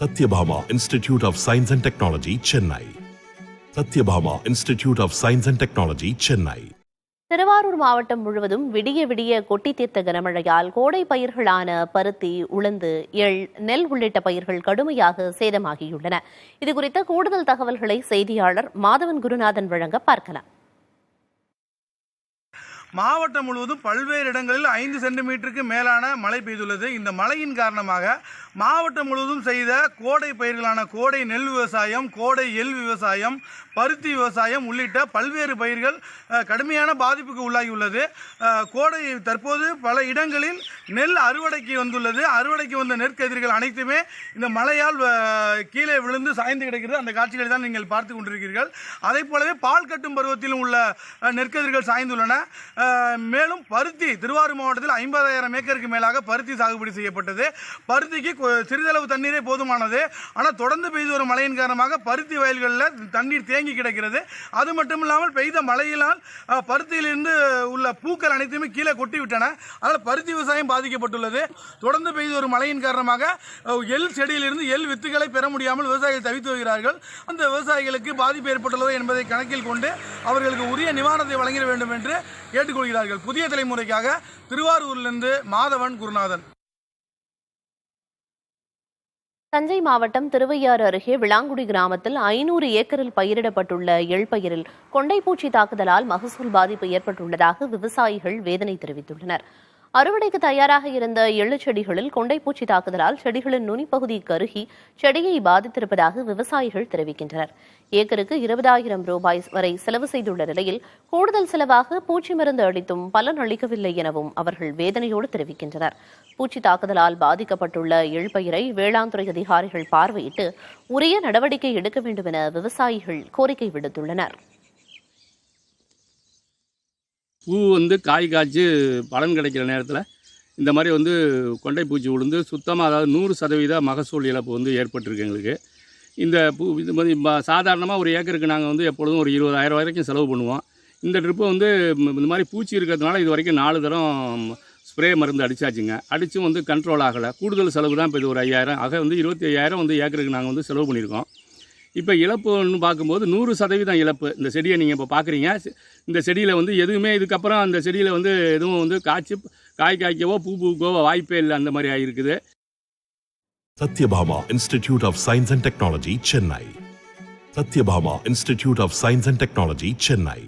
Satyabhama Institute of Science and Technology, Chennai. Satyabhama Institute of Science and Technology, Chennai. Thiruvarur மாவட்டம் முழுவதும் விடிய விடிய கொட்டி தீர்த்த கனமழையால் கோடை பயிர்களான பருத்தி, உளுந்து, எள், நெல் உள்ளிட்ட பயிர்கள் கடுமையாக சேதமாகியுள்ளன. இதுகுறித்த கூடுதல் தகவல்களை செய்தியாளர் மாதவன் குருநாதன் வழங்க பார்க்கலாம். மாவட்டம் முழுவதும் பல்வேறு இடங்களில் 5 சென்டிமீட்டருக்கு மேலான மழை பெய்துள்ளது. இந்த மழையின் காரணமாக மாவட்டம் முழுவதும் செய்த கோடை பயிர்களான கோடை நெல் விவசாயம், கோடை எள் விவசாயம், பருத்தி விவசாயம் உள்ளிட்ட பல்வேறு பயிர்கள் கடுமையான பாதிப்புக்கு உள்ளாகியுள்ளது. கோடை தற்போது பல இடங்களில் நெல் அறுவடைக்கு வந்துள்ளது. அறுவடைக்கு வந்த நெற்கதிர்கள் அனைத்துமே இந்த மழையால் கீழே விழுந்து சாய்ந்து கிடக்கிறது. அந்த காட்சிகளை தான் நீங்கள் பார்த்து கொண்டிருக்கிறீர்கள். அதே போலவே பால் கட்டும் பருவத்திலும் உள்ள நெற்கதிர்கள் சாய்ந்துள்ளன. மேலும் பருத்தி, திருவாரூர் மாவட்டத்தில் 50,000 ஏக்கருக்கு மேலாக பருத்தி சாகுபடி செய்யப்பட்டது. பருத்திக்கு சிறிதளவு தண்ணீரே போதுமானது. ஆனால் தொடர்ந்து பெய்து வரும் மழையின் காரணமாக பருத்தி வயல்களில் தண்ணீர் தேங்கி கிடக்கிறது. அது மட்டும் இல்லாமல் பெய்த மழையினால் பருத்தியிலிருந்து உள்ள பூக்கள் அனைத்துமே கீழே கொட்டிவிட்டன. அதனால் பருத்தி விவசாயம் பாதிக்கப்பட்டுள்ளது. தொடர்ந்து பெய்து வரும் மழையின் காரணமாக எள் செடியிலிருந்து எள் வித்துக்களை பெற முடியாமல் விவசாயிகள் தவித்து வருகிறார்கள். அந்த விவசாயிகளுக்கு பாதிப்பு ஏற்பட்டுள்ளது என்பதை கணக்கில் கொண்டு அவர்களுக்கு உரிய நிவாரணத்தை வழங்கிட வேண்டும் என்று கேட்டுக்கொள்கிறார்கள். புதிய தலைமுறைக்காக திருவாரூரிலிருந்து மாதவன் குருநாதன். தஞ்சை மாவட்டம் திருவையாறு அருகே விளாங்குடி கிராமத்தில் 500 ஏக்கரில் பயிரிடப்பட்டுள்ள எள் பயிரில் கொண்டைப்பூச்சி தாக்குதலால் மகசூல் பாதிப்பு ஏற்பட்டுள்ளதாக விவசாயிகள் வேதனை தெரிவித்துள்ளனர். அறுவடைக்கு தயாராக இருந்த எள்ளு செடிகளில் கொண்டைப்பூச்சி தாக்குதலால் செடிகளின் நுனிப்பகுதி கருகி செடியை பாதித்திருப்பதாக விவசாயிகள் தெரிவிக்கின்றனர். ஏக்கருக்கு 20,000 ரூபாய் வரை செலவு செய்துள்ள நிலையில் கூடுதல் செலவாக பூச்சி மருந்து அளித்தும் பலன் அளிக்கவில்லை எனவும் அவர்கள் வேதனையோடு தெரிவிக்கின்றனர். பூச்சி தாக்குதலால் பாதிக்கப்பட்டுள்ள எள் பயிரை வேளாண் துறை அதிகாரிகள் பார்வையிட்டு உரிய நடவடிக்கை எடுக்க வேண்டும் என விவசாயிகள் கோரிக்கை விடுத்துள்ளனர். பூ காய் காய்ச்சி பலன் கிடைக்கிற நேரத்தில் இந்த மாதிரி கொண்டைப்பூச்சி விழுந்து சுத்தமாக, அதாவது 100% மகசூல் இழப்பு ஏற்பட்டிருக்கு எங்களுக்கு. இந்த பூ இது மாதிரி சாதாரணமாக ஒரு ஏக்கருக்கு நாங்கள் எப்பொழுதும் ஒரு 20,000 வரைக்கும் செலவு பண்ணுவோம். இந்த ட்ரிப்பு இந்த மாதிரி பூச்சி இருக்கிறதுனால இது வரைக்கும் 4 தரம் ஸ்ப்ரே மருந்து அடித்தாச்சுங்க. அடித்தும் கண்ட்ரோல் ஆகலை. கூடுதல் செலவு தான் இப்போ இது ஒரு 5,000 ஆக 25,000 ஏக்கருக்கு நாங்கள் செலவு பண்ணியிருக்கோம். இப்போ இழப்புன்னு பார்க்கும்போது 100% இழப்பு. இந்த செடியை நீங்கள் இப்போ பார்க்குறீங்க. இந்த செடியில் எதுவுமே இதுக்கப்புறம் அந்த செடியில் எதுவும் காய்ச்சி காய் காய்க்கவோ பூ பூக்கவோ வாய்ப்பே இல்லை. அந்த மாதிரி ஆகிருக்குது. Satyabhama Institute of Science and Technology, Chennai. Satyabhama Institute of Science and Technology, Chennai.